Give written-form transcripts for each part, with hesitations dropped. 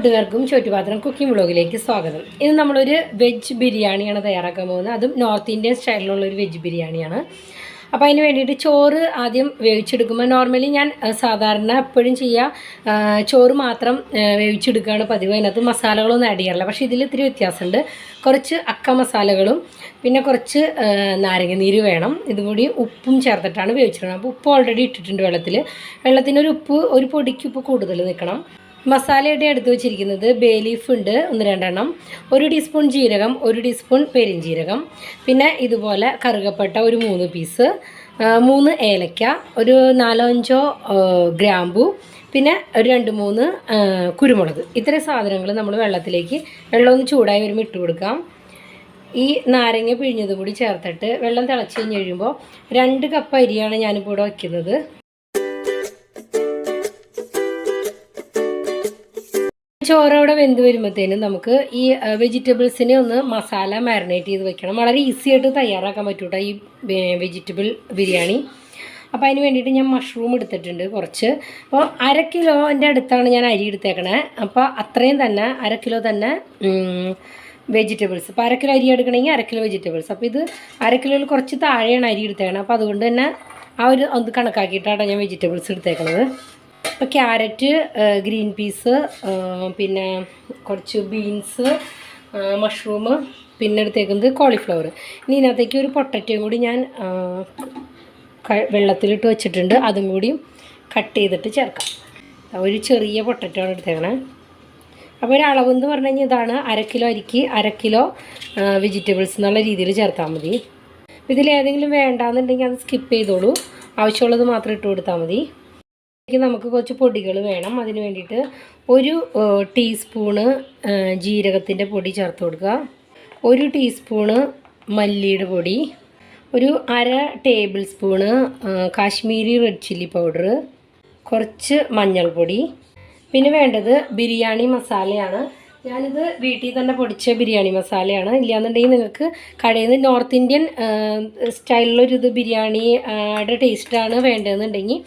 കൂട്ടുകാർക്കും ചുറ്റുപാത്രം കുക്കിംഗ് വ്ളോഗിലേക്ക് സ്വാഗതം. ഇന്ന് നമ്മളൊരു വെജ് ബിരിയാണിയാണ് തയ്യാറാക്കാൻ പോകുന്നത്. അതും നോർത്ത് ഇന്ത്യൻ സ്റ്റൈലിലുള്ളൊരു വെജ് ബിരിയാണിയാണ്. അപ്പോൾ അതിന് വേണ്ടിയിട്ട് ചോറ് ആദ്യം വേവിച്ചെടുക്കുമ്പോൾ നോർമലി ഞാൻ സാധാരണ എപ്പോഴും ചെയ്യുക ചോറ് മാത്രം വേവിച്ചെടുക്കുകയാണ് പതിവ്. അതിനകത്ത് മസാലകളൊന്നും ആഡ് ചെയ്യാറില്ല. പക്ഷേ ഇതിൽ ഇത്തിരി വ്യത്യാസമുണ്ട്. കുറച്ച് അക്ക മസാലകളും പിന്നെ കുറച്ച് നാരങ്ങനീര് വേണം. ഇതുകൂടി ഉപ്പും ചേർത്തിട്ടാണ് വേവിച്ചെടുക്കണം. അപ്പോൾ ഉപ്പ് ഓൾറെഡി ഇട്ടിട്ടുണ്ട് വെള്ളത്തിൽ. വെള്ളത്തിനൊരു ഉപ്പ്, ഒരു പൊടിക്ക് ഉപ്പ് കൂടുതൽ നിൽക്കണം. മസാലയുടെ എടുത്ത് വെച്ചിരിക്കുന്നത് ബേ ലീഫ് ഉണ്ട് 1-2 എണ്ണം, 1 ടീസ്പൂൺ ജീരകം, 1 ടീസ്പൂൺ പെരിഞ്ജീരകം, പിന്നെ ഇതുപോലെ കറുകപ്പട്ട ഒരു 3 പീസ്, 3 ഏലക്ക, ഒരു 4-5 ഗ്രാമ്പു, പിന്നെ ഒരു 2-3 കുരുമുളക്. ഇത്രയും സാധനങ്ങൾ നമ്മൾ വെള്ളത്തിലേക്ക് വെള്ളം ചൂടായി വരുമ്പോൾ ഇട്ട് കൊടുക്കാം. ഈ നാരങ്ങ പിഴിഞ്ഞതും കൂടി ചേർത്തിട്ട് വെള്ളം തിളച്ച് കഴിഞ്ഞ് കഴിയുമ്പോൾ 2 കപ്പ് അരിയാണ് ഞാനിപ്പോൾ ഇവിടെ വയ്ക്കുന്നത്. ചോറവിടെ വെന്ത് വരുമ്പോഴത്തേനും നമുക്ക് ഈ വെജിറ്റബിൾസിനെ ഒന്ന് മസാല മാരിനേറ്റ് ചെയ്ത് വെക്കണം. വളരെ ഈസി ആയിട്ട് തയ്യാറാക്കാൻ പറ്റൂട്ടോ ഈ വെജിറ്റബിൾ ബിരിയാണി. അപ്പോൾ അതിന് വേണ്ടിയിട്ട് ഞാൻ മഷ്റൂം എടുത്തിട്ടുണ്ട് കുറച്ച്. അപ്പോൾ 1/2 കിലോൻ്റെ അടുത്താണ് ഞാൻ അരി എടുത്തേക്കണേ. അപ്പോൾ അത്രയും തന്നെ 1/2 കിലോ തന്നെ വെജിറ്റബിൾസ്. ഇപ്പോൾ 1/2 കിലോ അരി എടുക്കണമെങ്കിൽ 1/2 കിലോ വെജിറ്റബിൾസ്. അപ്പോൾ ഇത് 1/2 കിലോയിൽ കുറച്ച് താഴെയാണ് അരി എടുത്തേക്കണം. അപ്പോൾ അതുകൊണ്ട് തന്നെ ആ ഒരു അത് കണക്കാക്കിയിട്ടാണ് ഞാൻ വെജിറ്റബിൾസ് എടുത്തേക്കണത്. ഇപ്പോൾ ക്യാരറ്റ്, ഗ്രീൻ പീസ്, പിന്നെ കുറച്ച് ബീൻസ്, മഷ്റൂം, പിന്നെ എടുത്തേക്കുന്നത് കോളിഫ്ലവർ. ഇനി ഇതിനകത്തേക്ക് ഒരു പൊട്ടറ്റോയും കൂടി ഞാൻ വെള്ളത്തിലിട്ട് വെച്ചിട്ടുണ്ട്. അതും കൂടി കട്ട് ചെയ്തിട്ട് ചേർക്കാം. ഒരു ചെറിയ പൊട്ടറ്റോ ആണ് എടുത്തേക്കണേ. അപ്പോൾ ഒരു അളവെന്ന് പറഞ്ഞു കഴിഞ്ഞാൽ ഇതാണ് 1/2 കിലോ അരിക്ക് 1/2 കിലോ വെജിറ്റബിൾസ് എന്നുള്ള രീതിയിൽ ചേർത്താൽ മതി. ഇതിലേതെങ്കിലും വേണ്ടാന്നുണ്ടെങ്കിൽ അത് സ്കിപ്പ് ചെയ്തോളൂ. ആവശ്യമുള്ളത് മാത്രം ഇട്ട് കൊടുത്താൽ മതി. നമുക്ക് കുറച്ച് പൊടികൾ വേണം. അതിന് വേണ്ടിയിട്ട് 1 ടീസ്പൂണ് ജീരകത്തിൻ്റെ പൊടി ചേർത്ത് കൊടുക്കുക, 1 ടീസ്പൂണ് മല്ലിയുടെ പൊടി, ഒരു 1/2 table spoon Kashmiri red chilli powder, കുറച്ച് മഞ്ഞൾപ്പൊടി, പിന്നെ വേണ്ടത് ബിരിയാണി മസാലയാണ്. ഞാനിത് വീട്ടിൽ തന്നെ പൊടിച്ച ബിരിയാണി മസാലയാണ്. ഇല്ലയെന്നുണ്ടെങ്കിൽ നിങ്ങൾക്ക് കടയിൽ നിന്ന് നോർത്ത് ഇന്ത്യൻ സ്റ്റൈലിലൊരിത് ബിരിയാണിയുടെ ടേസ്റ്റാണ് വേണ്ടതെന്നുണ്ടെങ്കിൽ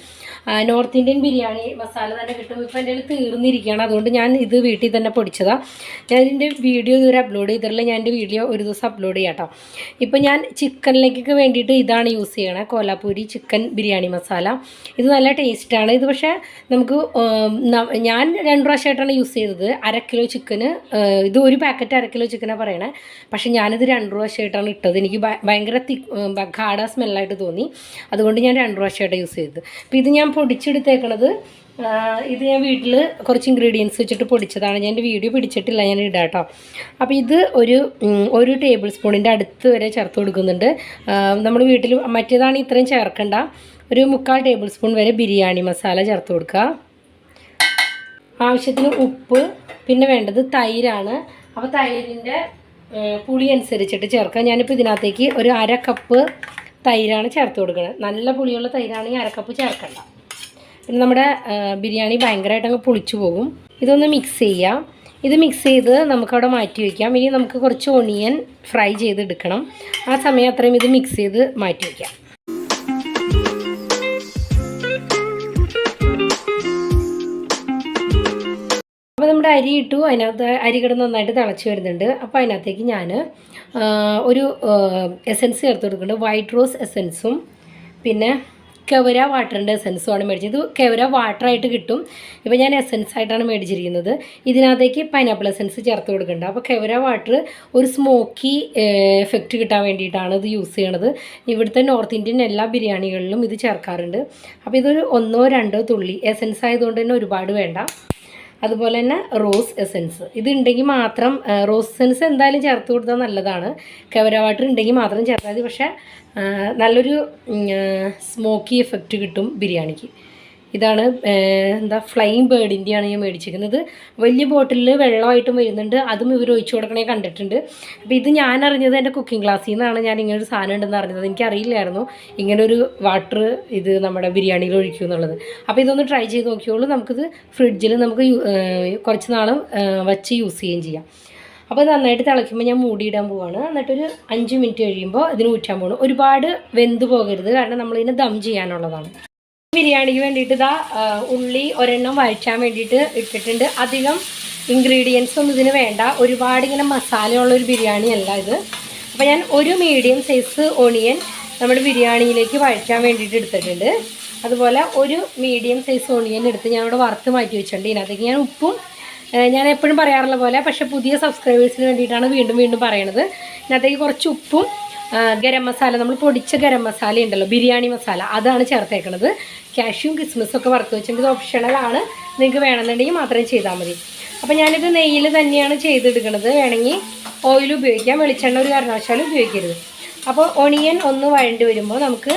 നോർത്ത് ഇന്ത്യൻ ബിരിയാണി മസാല തന്നെ കിട്ടും. ഇപ്പോൾ എൻ്റെ കയ്യിൽ തീർന്നിരിക്കുകയാണ്. അതുകൊണ്ട് ഞാൻ ഇത് വീട്ടിൽ തന്നെ പൊടിച്ചതാണ്. ഞാൻ ഇതിൻ്റെ വീഡിയോ ഇതുവരെ അപ്ലോഡ് ചെയ്തിട്ടില്ല. ഞാൻ എൻ്റെ വീഡിയോ ഒരു ദിവസം അപ്ലോഡ് ചെയ്യാം കേട്ടോ. ഇപ്പോൾ ഞാൻ ചിക്കനിലേക്കൊക്കെ വേണ്ടിയിട്ട് ഇതാണ് യൂസ് ചെയ്യണത്, കോലാപ്പൂരി ചിക്കൻ ബിരിയാണി മസാല. ഇത് നല്ല ടേസ്റ്റാണ്. ഇത് പക്ഷേ നമുക്ക് ഞാൻ 2 പ്രാവശ്യമായിട്ടാണ് യൂസ് ചെയ്തത്. 1/2 കിലോ ചിക്കന് ഇത് ഒരു പാക്കറ്റ് 1/2 കിലോ ചിക്കനാണ് പറയണേ. പക്ഷേ ഞാനിത് 2 പ്രാവശ്യമായിട്ടാണ് ഇട്ടത്. എനിക്ക് ഭയങ്കര ഗാഢ സ്മെല്ലായിട്ട് തോന്നി. അതുകൊണ്ട് ഞാൻ 2 പ്രാവശ്യമായിട്ട് യൂസ് ചെയ്തത്. അപ്പോൾ ഇത് ഞാൻ പൊടിച്ചെടുത്തേക്കണത്, ഇത് ഞാൻ വീട്ടിൽ കുറച്ച് ഇൻഗ്രീഡിയൻസ് വെച്ചിട്ട് പൊടിച്ചതാണ്. ഞാൻ എൻ്റെ വീഡിയോ പിടിച്ചിട്ടില്ല, ഞാൻ ഇടാം കേട്ടോ. അപ്പോൾ ഇത് ഒരു ടേബിൾ സ്പൂണിൻ്റെ അടുത്ത് വരെ ചേർത്ത് കൊടുക്കുന്നുണ്ട്. നമ്മൾ വീട്ടിൽ മറ്റേതാണ് ഇത്രയും ചേർക്കണ്ട. ഒരു 3/4 ടേബിൾ സ്പൂൺ വരെ ബിരിയാണി മസാല ചേർത്ത് കൊടുക്കുക. ആവശ്യത്തിന് ഉപ്പ്, പിന്നെ വേണ്ടത് തൈരാണ്. അപ്പോൾ തൈരിൻ്റെ പുളി അനുസരിച്ചിട്ട് ചേർക്കാം. ഞാനിപ്പോൾ ഇതിനകത്തേക്ക് ഒരു 1/2 കപ്പ് തൈരാണ് ചേർത്ത് കൊടുക്കുന്നത്. നല്ല പുളിയുള്ള തൈരാണെങ്കിൽ 1/2 കപ്പ് ചേർക്കണ്ട. പിന്നെ നമ്മുടെ ബിരിയാണി ഭയങ്കരമായിട്ട് അങ്ങ് പുളിച്ചു പോകും. ഇതൊന്ന് മിക്സ് ചെയ്യാം. ഇത് മിക്സ് ചെയ്ത് നമുക്കവിടെ മാറ്റി വയ്ക്കാം. ഇനി നമുക്ക് കുറച്ച് ഒണിയൻ ഫ്രൈ ചെയ്തെടുക്കണം. ആ സമയം അത്രയും ഇത് മിക്സ് ചെയ്ത് മാറ്റി വയ്ക്കാം. അപ്പോൾ നമ്മുടെ അരി ഇട്ടു. അതിനകത്ത് അരി കിടന്ന് നന്നായിട്ട് തിളച്ച് വരുന്നുണ്ട്. അപ്പോൾ അതിനകത്തേക്ക് ഞാൻ ഒരു എസൻസ് ചേർത്ത് കൊടുക്കുന്നുണ്ട്. വൈറ്റ് റോസ് എസൻസും പിന്നെ കെവര വാട്ടറിൻ്റെ എസൻസുമാണ് മേടിച്ചത്. ഇത് കെവര വാട്ടറായിട്ട് കിട്ടും. ഇപ്പോൾ ഞാൻ എസൻസ് ആയിട്ടാണ് മേടിച്ചിരിക്കുന്നത്. ഇതിനകത്തേക്ക് പൈനാപ്പിൾ എസൻസ് ചേർത്ത് കൊടുക്കുന്നുണ്ട്. അപ്പോൾ കെവര വാട്ടർ ഒരു സ്മോക്കി എഫക്റ്റ് കിട്ടാൻ വേണ്ടിയിട്ടാണ് ഇത് യൂസ് ചെയ്യണത്. ഇവിടുത്തെ നോർത്ത് ഇന്ത്യൻ എല്ലാ ബിരിയാണികളിലും ഇത് ചേർക്കാറുണ്ട്. അപ്പോൾ ഇതൊരു 1-2 തുള്ളി എസൻസ് ആയതുകൊണ്ട് തന്നെ ഒരുപാട് വേണ്ട. അതുപോലെ തന്നെ റോസ് എസൻസ് ഇത് ഉണ്ടെങ്കിൽ മാത്രം, റോസ് എസൻസ് എന്തായാലും ചേർത്ത് കൊടുത്താൽ നല്ലതാണ്. കെവര വാട്ടർ ഉണ്ടെങ്കിൽ മാത്രം ചേർത്താൽ മതി. പക്ഷേ നല്ലൊരു സ്മോക്കി എഫക്റ്റ് കിട്ടും ബിരിയാണിക്ക്. ഇതാണ് ഫ്ലൈയിങ് ബേർഡിൻ്റെയാണ് ഞാൻ മേടിച്ചിരിക്കുന്നത്. വലിയ ബോട്ടിലിൽ വെള്ളമായിട്ടും വരുന്നുണ്ട്. അതും ഇവർ ഒഴിച്ചു കൊടുക്കണേ കണ്ടിട്ടുണ്ട്. അപ്പോൾ ഇത് ഞാൻ അറിഞ്ഞത് എൻ്റെ കുക്കിംഗ് ക്ലാസ്സിൽ നിന്നാണ് ഞാൻ ഇങ്ങനൊരു സാധനം ഉണ്ടെന്ന് അറിഞ്ഞത്. എനിക്കറിയില്ലായിരുന്നു ഇങ്ങനൊരു വാട്ടർ ഇത് നമ്മുടെ ബിരിയാണിയിൽ ഒഴിക്കും എന്നുള്ളത്. അപ്പോൾ ഇതൊന്ന് ട്രൈ ചെയ്ത് നോക്കിയോളൂ. നമുക്കിത് ഫ്രിഡ്ജിൽ നമുക്ക് കുറച്ച് നാളും വച്ച് യൂസ് ചെയ്യുകയും ചെയ്യാം. അപ്പോൾ നന്നായിട്ട് തിളയ്ക്കുമ്പോൾ ഞാൻ മൂടിയിടാൻ പോവാണ്. എന്നിട്ടൊരു 5 മിനിറ്റ് കഴിയുമ്പോൾ ഇതിന് ഊറ്റാൻ പോകണം. ഒരുപാട് വെന്ത് പോകരുത്, കാരണം നമ്മളിതിനെ ദം ചെയ്യാനുള്ളതാണ്. ബിരിയാണിക്ക് വേണ്ടിയിട്ട് ഇതാ ഉള്ളി ഒരെണ്ണം വഴറ്റാൻ വേണ്ടിയിട്ട് ഇട്ടിട്ടുണ്ട്. അധികം ഇൻഗ്രീഡിയൻസ് ഒന്നും ഇതിന് വേണ്ട. ഒരുപാട് ഇങ്ങനെ മസാലയുള്ളൊരു ബിരിയാണി അല്ല ഇത്. അപ്പോൾ ഞാൻ ഒരു മീഡിയം സൈസ് ഓണിയൻ നമ്മുടെ ബിരിയാണിയിലേക്ക് വഴറ്റാൻ വേണ്ടിയിട്ട് എടുത്തിട്ടുണ്ട്. അതുപോലെ ഒരു മീഡിയം സൈസ് ഓണിയൻ എടുത്ത് ഞാൻ ഇവിടെ വറുത്ത് മാറ്റി വെച്ചിട്ടുണ്ട്. ഇതിനകത്തേക്ക് ഞാൻ ഉപ്പും, ഞാൻ എപ്പോഴും പറയാറുള്ള പോലെ, പക്ഷേ പുതിയ സബ്സ്ക്രൈബേഴ്സിന് വേണ്ടിയിട്ടാണ് വീണ്ടും വീണ്ടും പറയണത്, ഇതിനകത്തേക്ക് കുറച്ച് ഉപ്പും ഗരം മസാല, നമ്മൾ പൊടിച്ച ഗരം മസാല ഉണ്ടല്ലോ, ബിരിയാണി മസാല, അതാണ് ചേർത്തേക്കണത്. കാഷ്യൂം കിസ്മിസും ഒക്കെ വറുത്ത് വെച്ചിട്ടുണ്ട്. ഇത് ഓപ്ഷണലാണ്, നിങ്ങൾക്ക് വേണമെന്നുണ്ടെങ്കിൽ മാത്രം ചെയ്താൽ മതി. അപ്പോൾ ഞാനിത് നെയ്യിൽ തന്നെയാണ് ചെയ്തെടുക്കുന്നത്. വേണമെങ്കിൽ ഓയിൽ ഉപയോഗിക്കാം, വെളിച്ചെണ്ണ ഒരു കാരണവശാലും ഉപയോഗിക്കരുത്. അപ്പോൾ ഒണിയൻ ഒന്ന് വഴണ്ടി വരുമ്പോൾ നമുക്ക്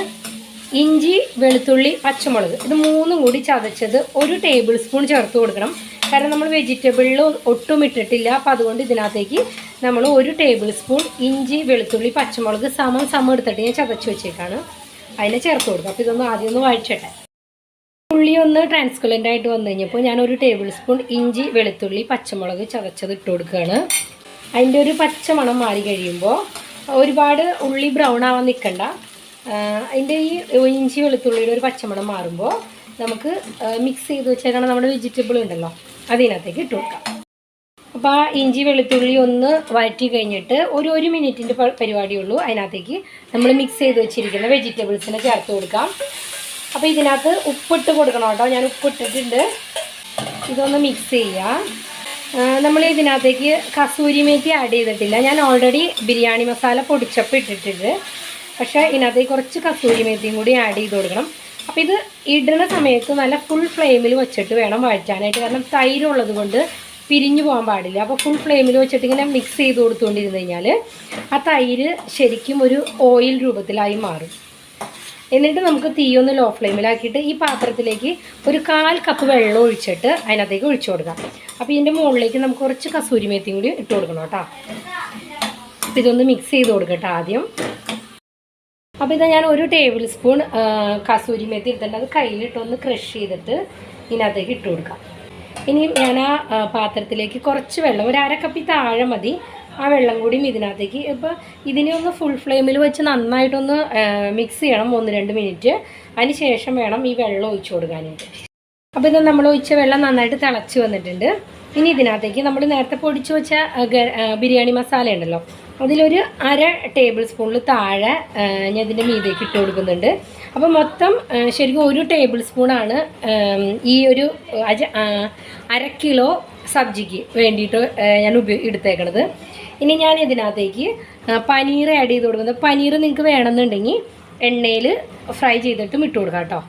ഇഞ്ചി, വെളുത്തുള്ളി, പച്ചമുളക് ഇത് മൂന്നും കൂടി ചതച്ചത് 1 ടേബിൾ സ്പൂൺ ചേർത്ത് കൊടുക്കണം. കാരണം നമ്മൾ വെജിറ്റബിളിൽ ഒട്ടും ഇട്ടിട്ടില്ല. അപ്പോൾ അതുകൊണ്ട് ഇതിനകത്തേക്ക് നമ്മൾ 1 ടേബിൾ സ്പൂൺ ഇഞ്ചി, വെളുത്തുള്ളി, പച്ചമുളക് സമം എടുത്തിട്ട് ഞാൻ ചതച്ച് വെച്ചേക്കാണ്, അതിനെ ചേർത്ത് കൊടുക്കുക. അപ്പോൾ ഇതൊന്ന് ആദ്യം ഒന്ന് വഴച്ചട്ടെ. ഉള്ളി ഒന്ന് ട്രാൻസ്പെറൻ്റ് ആയിട്ട് വന്നു കഴിഞ്ഞപ്പോൾ ഞാൻ 1 ടേബിൾ സ്പൂൺ ഇഞ്ചി, വെളുത്തുള്ളി, പച്ചമുളക് ചതച്ചത് ഇട്ട് കൊടുക്കുകയാണ്. അതിൻ്റെ ഒരു പച്ച മണം മാറി കഴിയുമ്പോൾ, ഒരുപാട് ഉള്ളി ബ്രൗൺ ആവാൻ നിൽക്കണ്ട, അതിൻ്റെ ഈ ഇഞ്ചി വെളുത്തുള്ളിയുടെ ഒരു പച്ചമണം മാറുമ്പോൾ നമുക്ക് മിക്സ് ചെയ്ത് വെച്ചേക്കണം നമ്മുടെ വെജിറ്റബിൾ ഉണ്ടല്ലോ, അതിനകത്തേക്ക് ഇട്ട് കൊടുക്കാം. അപ്പോൾ ആ ഇഞ്ചി വെളുത്തുള്ളി ഒന്ന് വഴറ്റി കഴിഞ്ഞിട്ട് ഒരു മിനിറ്റിൻ്റെ പരിപാടിയുള്ളൂ. അതിനകത്തേക്ക് നമ്മൾ മിക്സ് ചെയ്ത് വെച്ചിരിക്കുന്ന വെജിറ്റബിൾസിനെ ചേർത്ത് കൊടുക്കാം. അപ്പോൾ ഇതിനകത്ത് ഉപ്പിട്ട് കൊടുക്കണം കേട്ടോ, ഞാൻ ഉപ്പിട്ടിട്ടുണ്ട്. ഇതൊന്ന് മിക്സ് ചെയ്യുക. നമ്മൾ ഇതിനകത്തേക്ക് കസൂരി മേത്തി ആഡ് ചെയ്തിട്ടില്ല. ഞാൻ ഓൾറെഡി ബിരിയാണി മസാല പൊടിച്ചപ്പോൾ ഇട്ടിട്ടുണ്ട്, പക്ഷേ ഇതിനകത്തേക്ക് കുറച്ച് കസൂരി മേത്തിയും കൂടി ആഡ് ചെയ്ത് കൊടുക്കണം. അപ്പോൾ ഇത് ഇടുന്ന സമയത്ത് നല്ല ഫുൾ ഫ്ലെയിമിൽ വെച്ചിട്ട് വേണം വഴറ്റാനായിട്ട്. കാരണം തൈരുള്ളത് കൊണ്ട് പിരിഞ്ഞു പോകാൻ പാടില്ല. അപ്പോൾ ഫുൾ ഫ്ലെയിമിൽ വെച്ചിട്ട് ഇങ്ങനെ മിക്സ് ചെയ്ത് കൊടുത്തുകൊണ്ടിരുന്ന് കഴിഞ്ഞാൽ ആ തൈര് ശരിക്കും ഒരു ഓയിൽ രൂപത്തിലായി മാറും. എന്നിട്ട് നമുക്ക് തീ ഒന്ന് ലോ ഫ്ലെയിമിലാക്കിയിട്ട് ഈ പാത്രത്തിലേക്ക് ഒരു 1/4 കപ്പ് വെള്ളം ഒഴിച്ചിട്ട് അതിനകത്തേക്ക് ഒഴിച്ചു കൊടുക്കാം. അപ്പോൾ ഇതിൻ്റെ മുകളിലേക്ക് നമുക്ക് കുറച്ച് കസൂരി മേത്തിയും കൂടി ഇട്ട് കൊടുക്കണം കേട്ടോ. അപ്പോൾ ഇതൊന്ന് മിക്സ് ചെയ്ത് കൊടുക്കട്ടെ ആദ്യം. അപ്പോൾ ഇത് ഞാൻ 1 ടേബിൾ സ്പൂൺ കസൂരി മേത്തി എടുത്തിട്ടുണ്ട്, അത് കയ്യിലിട്ടൊന്ന് ക്രഷ് ചെയ്തിട്ട് ഇതിനകത്തേക്ക് ഇട്ട് കൊടുക്കാം. ഇനി ഞാൻ ആ പാത്രത്തിലേക്ക് കുറച്ച് വെള്ളം, ഒരു 1/2 കപ്പിൽ താഴെ മതി, ആ വെള്ളം കൂടിയും ഇതിനകത്തേക്ക്. ഇപ്പോൾ ഇതിനെ ഒന്ന് ഫുൾ ഫ്ലെയിമിൽ വെച്ച് നന്നായിട്ടൊന്ന് മിക്സ് ചെയ്യണം 1-2 മിനിറ്റ്. അതിന് ശേഷം വേണം ഈ വെള്ളം ഒഴിച്ചു കൊടുക്കാനായിട്ട്. അപ്പോൾ ഇത് നമ്മൾ ഒഴിച്ച വെള്ളം നന്നായിട്ട് തിളച്ച് വന്നിട്ടുണ്ട്. ഇനി ഇതിനകത്തേക്ക് നമ്മൾ നേരത്തെ പൊടിച്ച് വെച്ച ബിരിയാണി മസാല ഉണ്ടല്ലോ, അതിലൊരു 1/2 ടേബിൾ സ്പൂണിൽ താഴെ ഞാൻ ഇതിൻ്റെ മീതേക്ക് ഇട്ട് കൊടുക്കുന്നുണ്ട്. അപ്പോൾ മൊത്തം ശരിക്കും 1 ടേബിൾ സ്പൂണാണ് ഈ ഒരു 1/2 കിലോ സബ്ജിക്ക് വേണ്ടിയിട്ട് ഞാൻ എടുത്തേക്കണത്. ഇനി ഞാൻ ഇതിനകത്തേക്ക് പനീർ ആഡ് ചെയ്ത് കൊടുക്കുന്നത്. പനീർ നിങ്ങൾക്ക് വേണമെന്നുണ്ടെങ്കിൽ എണ്ണയിൽ ഫ്രൈ ചെയ്തിട്ടും ഇട്ട് കൊടുക്കാം കേട്ടോ.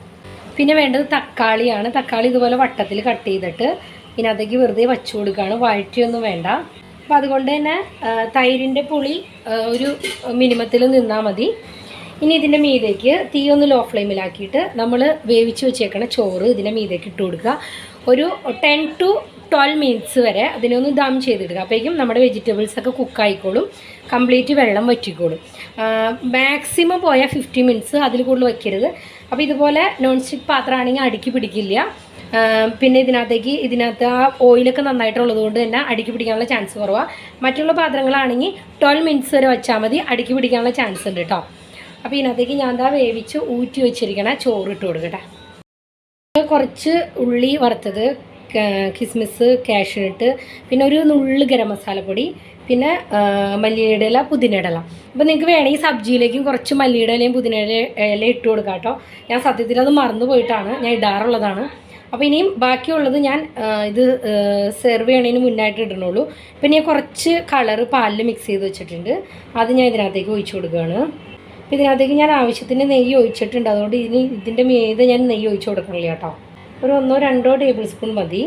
പിന്നെ വേണ്ടത് തക്കാളിയാണ്. തക്കാളി ഇതുപോലെ വട്ടത്തിൽ കട്ട് ചെയ്തിട്ട് ഇതിനകത്തേക്ക് വെറുതെ വച്ചു കൊടുക്കുകയാണ്, വഴറ്റിയൊന്നും വേണ്ട. അപ്പോൾ അതുകൊണ്ട് തന്നെ തൈരിൻ്റെ പുളി ഒരു മിനിമത്തിൽ നിന്നാൽ മതി. ഇനി ഇതിൻ്റെ മീതേക്ക് തീ ഒന്ന് ലോ ഫ്ലെയിമിലാക്കിയിട്ട് നമ്മൾ വേവിച്ച് വെച്ചേക്കണ ചോറ് ഇതിൻ്റെ മീതേക്ക് ഇട്ട് കൊടുക്കുക. ഒരു 10 to 12 മിനിറ്റ്സ് വരെ അതിനൊന്ന് ദം ചെയ്തിടുക. അപ്പോഴേക്കും നമ്മുടെ വെജിറ്റബിൾസൊക്കെ കുക്കായിക്കോളും, കംപ്ലീറ്റ് വെള്ളം വറ്റിക്കോളും. മാക്സിമം പോയാൽ 50 മിനിറ്റ്സ്, അതിൽ കൂടുതൽ വയ്ക്കരുത്. അപ്പോൾ ഇതുപോലെ നോൺ സ്റ്റിക്ക് പാത്രമാണെങ്കിൽ അടുക്കി പിടിക്കില്ല. പിന്നെ ഇതിനകത്ത് ആ ഓയിലൊക്കെ നന്നായിട്ടുള്ളത് കൊണ്ട് തന്നെ അടുക്കി പിടിക്കാനുള്ള ചാൻസ് കുറവാണ്. മറ്റുള്ള പാത്രങ്ങളാണെങ്കിൽ 12 മിനിറ്റ്സ് വരെ വെച്ചാൽ മതി, അടുക്കി പിടിക്കാനുള്ള ചാൻസ് ഉണ്ട് കേട്ടോ. അപ്പോൾ ഇതിനകത്തേക്ക് ഞാൻ വേവിച്ച് ഊറ്റി വെച്ചിരിക്കണ ചോറ് ഇട്ട് കൊടുക്കട്ടെ. കുറച്ച് ഉള്ളി വറുത്തത്, കിസ്മിസ്, കാഷ്യൂനട്ട്, പിന്നെ ഒരു നുള്ളു ഗരം മസാലപ്പൊടി, പിന്നെ മല്ലിയുടെ ഇല, പുതിനയുടെ ഇല. അപ്പോൾ നിങ്ങൾക്ക് വേണമെങ്കിൽ സബ്ജിയിലേക്കും കുറച്ച് മല്ലിയുടെ ഇലയും പുതിനയുടെ ഇല ഇട്ട് കൊടുക്കാം കേട്ടോ. ഞാൻ സത്യത്തിൽ അത് മറന്നു പോയിട്ടാണ്, ഞാൻ ഇടാറുള്ളതാണ്. അപ്പോൾ ഇനിയും ബാക്കിയുള്ളത് ഞാൻ ഇത് സെർവ് ചെയ്യണതിന് മുന്നായിട്ട് ഇടണുള്ളൂ. പിന്നെ ഞാൻ കുറച്ച് കളറ് പാലിൽ മിക്സ് ചെയ്ത് വെച്ചിട്ടുണ്ട്, അത് ഞാൻ ഇതിനകത്തേക്ക് ഒഴിച്ചു കൊടുക്കുകയാണ്. അപ്പോൾ ഇതിനകത്തേക്ക് ഞാൻ ആവശ്യത്തിന് നെയ്യ് ഒഴിച്ചിട്ടുണ്ട്, അതുകൊണ്ട് ഇതിൻ്റെ മീതെ ഞാൻ നെയ്യ് ഒഴിച്ചു കൊടുക്കണില്ല കേട്ടോ. ഒരു 1-2 ടേബിൾ സ്പൂൺ മതി.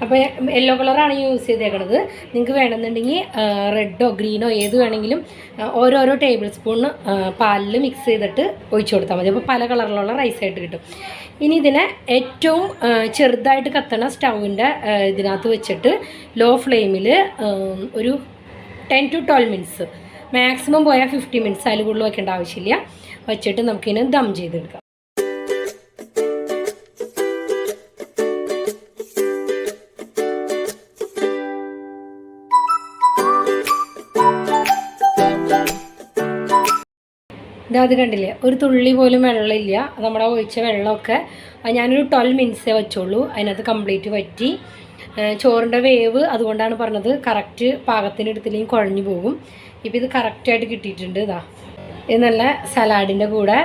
അപ്പോൾ യെല്ലോ കളറാണ് യൂസ് ചെയ്തേക്കണത്. നിങ്ങൾക്ക് വേണമെന്നുണ്ടെങ്കിൽ റെഡോ ഗ്രീനോ ഏത് വേണമെങ്കിലും ഓരോരോ ടേബിൾ സ്പൂൺ പാലിൽ മിക്സ് ചെയ്തിട്ട് ഒഴിച്ചു കൊടുത്താൽ മതി. അപ്പോൾ പല കളറിലുള്ള റൈസായിട്ട് കിട്ടും. ഇനി ഇതിനെ ഏറ്റവും ചെറുതായിട്ട് കത്തണ സ്റ്റൗവിൻ്റെ ഇതിനകത്ത് വെച്ചിട്ട് ലോ ഫ്ലെയിമിൽ ഒരു 10 to 12 മിനിറ്റ്സ്, മാക്സിമം പോയാൽ 50 മിനിറ്റ്സ്, അതിൽ കൂടുതൽ വയ്ക്കേണ്ട ആവശ്യമില്ല, വെച്ചിട്ട് നമുക്കിതിനെ ദം ചെയ്തെടുക്കാം. ഇതത് കണ്ടില്ലേ, ഒരു തുള്ളി പോലും വെള്ളമില്ല. നമ്മുടെ ഒഴിച്ച വെള്ളമൊക്കെ ഞാനൊരു 12 മിനിറ്റ്സേ വെച്ചുള്ളൂ, അതിനകത്ത് കംപ്ലീറ്റ് വറ്റി. ചോറിൻ്റെ വേവ് അതുകൊണ്ടാണ് പറഞ്ഞത് കറക്റ്റ് പാകത്തിന് എടുത്തില്ലെങ്കിൽ കുഴഞ്ഞു പോകും. ഇപ്പോൾ ഇത് കറക്റ്റായിട്ട് കിട്ടിയിട്ടുണ്ട്. ഇത് നല്ല സലാഡിൻ്റെ കൂടെ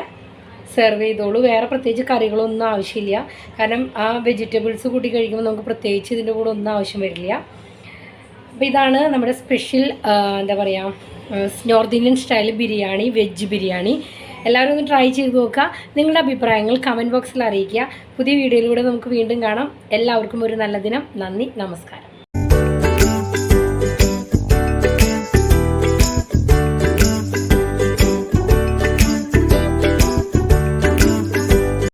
സെർവ് ചെയ്തോളൂ. വേറെ പ്രത്യേകിച്ച് കറികളൊന്നും ആവശ്യമില്ല. കാരണം ആ വെജിറ്റബിൾസ് കൂട്ടി കഴിക്കുമ്പോൾ നമുക്ക് പ്രത്യേകിച്ച് ഇതിൻ്റെ കൂടെ ഒന്നും ആവശ്യം വരില്ല. അപ്പോൾ ഇതാണ് നമ്മുടെ സ്പെഷ്യൽ എന്താ പറയുക north Indian style biryani, veg biryani. എല്ലാവരും ഒന്ന് ട്രൈ ചെയ്ത് നോക്കുക. നിങ്ങളുടെ അഭിപ്രായങ്ങൾ കമൻറ്റ് ബോക്സിൽ അറിയിക്കുക. പുതിയ വീഡിയോയിലൂടെ നമുക്ക് വീണ്ടും കാണാം. എല്ലാവർക്കും ഒരു നല്ല ദിനം. നന്ദി, നമസ്കാരം.